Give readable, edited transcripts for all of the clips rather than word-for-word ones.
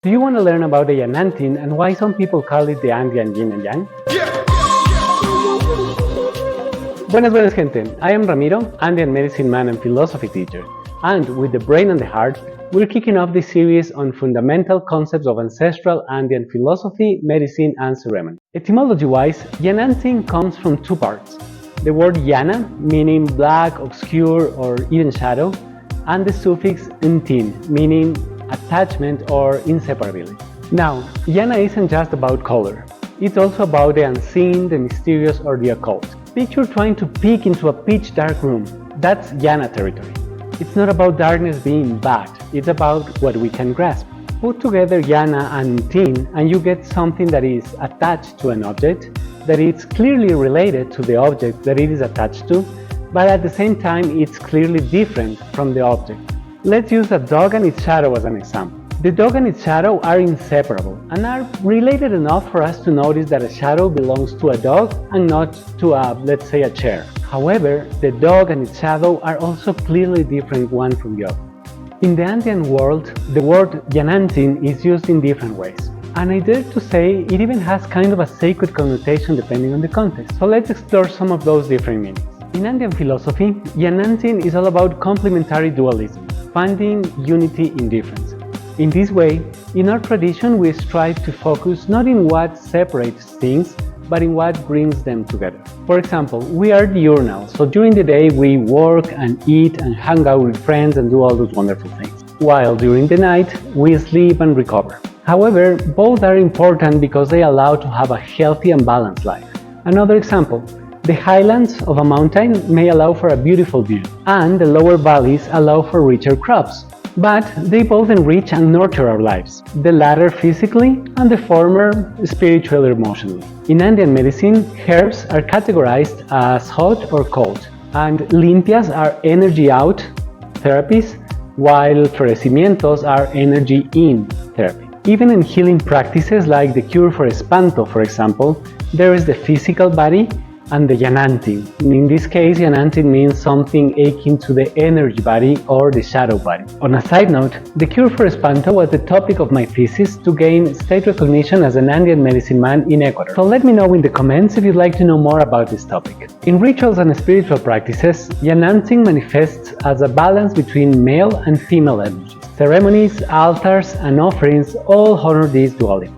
Do you want to learn about the Yanantin and why some people call it the Andean yin and yang? Buenas gente, I am Ramiro, Andean medicine man and philosophy teacher, and with the brain and the heart, we're kicking off this series on fundamental concepts of ancestral Andean philosophy, medicine, and ceremony. Etymology-wise, Yanantin comes from two parts. The word yana, meaning black, obscure, or even shadow, and the suffix ntin, meaning attachment or inseparability. Now, yana isn't just about color. It's also about the unseen, the mysterious, or the occult. Picture trying to peek into a pitch dark room. That's yana territory. It's not about darkness being bad, it's about what we can grasp. Put together yana and ntin and you get something that is attached to an object, that is clearly related to the object that it is attached to, but at the same time it's clearly different from the object. Let's use a dog and its shadow as an example. The dog and its shadow are inseparable and are related enough for us to notice that a shadow belongs to a dog and not to let's say, a chair. However, the dog and its shadow are also clearly different one from the other. In the Andean world, the word Yanantin is used in different ways. And I dare to say it even has kind of a sacred connotation depending on the context. So let's explore some of those different meanings. In Andean philosophy, Yanantin is all about complementary dualism, finding unity in difference. In this way, in our tradition we strive to focus not in what separates things, but in what brings them together. For example, we are diurnal, so during the day we work and eat and hang out with friends and do all those wonderful things, while during the night we sleep and recover. However, both are important because they allow to have a healthy and balanced life. Another example, the highlands of a mountain may allow for a beautiful view, and the lower valleys allow for richer crops. But they both enrich and nurture our lives, the latter physically and the former spiritually or emotionally. In Andean medicine, herbs are categorized as hot or cold, and limpias are energy out therapies, while florecimientos are energy in therapy. Even in healing practices like the cure for espanto, for example, there is the physical body and the Yanantin. In this case, Yanantin means something akin to the energy body or the shadow body. On a side note, the cure for espanto was the topic of my thesis to gain state recognition as an Andean medicine man in Ecuador. So let me know in the comments if you'd like to know more about this topic. In rituals and spiritual practices, Yanantin manifests as a balance between male and female energies. Ceremonies, altars, and offerings all honor this duality.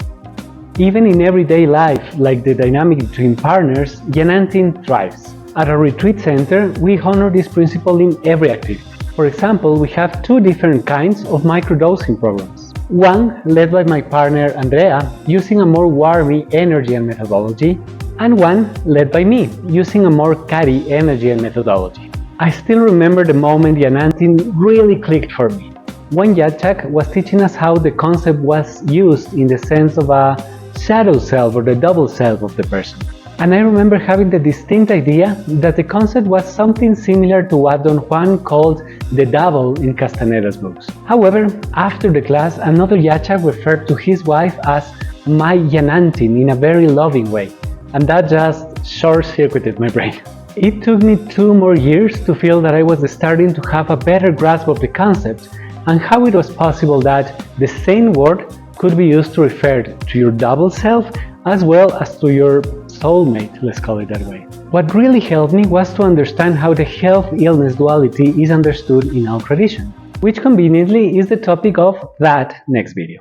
Even in everyday life, like the dynamic between partners, Yanantin thrives. At a retreat center, we honor this principle in every activity. For example, we have two different kinds of microdosing programs. One led by my partner Andrea, using a more warmy energy and methodology, and one led by me, using a more Kari energy and methodology. I still remember the moment Yanantin really clicked for me. One Yachak was teaching us how the concept was used in the sense of a shadow self or the double self of the person. And I remember having the distinct idea that the concept was something similar to what Don Juan called the double in Castaneda's books. However, after the class, another Yachak referred to his wife as my Yanantin in a very loving way, and that just short-circuited my brain. It took me 2 more years to feel that I was starting to have a better grasp of the concept and how it was possible that the same word could be used to refer to your double self as well as to your soulmate, let's call it that way. What really helped me was to understand how the health-illness duality is understood in our tradition, which conveniently is the topic of that next video.